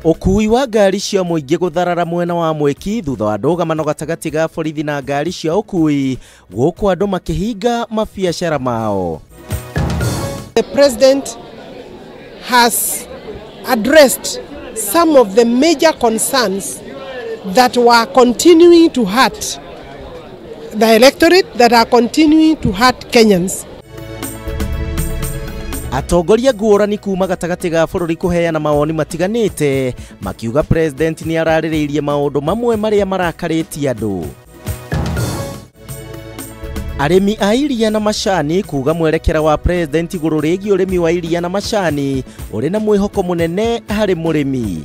Ukui wa ngari cia muingi gutharara mwena wa Mwiki thutha wa ndũgamano gatagati ga borithi na ngari cia ukui gũkũ andũ makihinga mabiacara mao. The president has addressed some of the major concerns that were continuing to hurt the electorate, that are continuing to hurt Kenyans. Atongoria ngũrani kuma gatagati ga bũrũri kũheana mawoni matiganĩte makiuga president ni ararĩrĩirie maũndũ mamwe marĩa marakarĩtie andũ. Arĩmi a iria na macani kuga mwerekera wa president igũrũ rĩgiĩ ũrĩmi wa iria na macani ũrĩ na mwĩhoko mũnene harĩ mũrĩmi.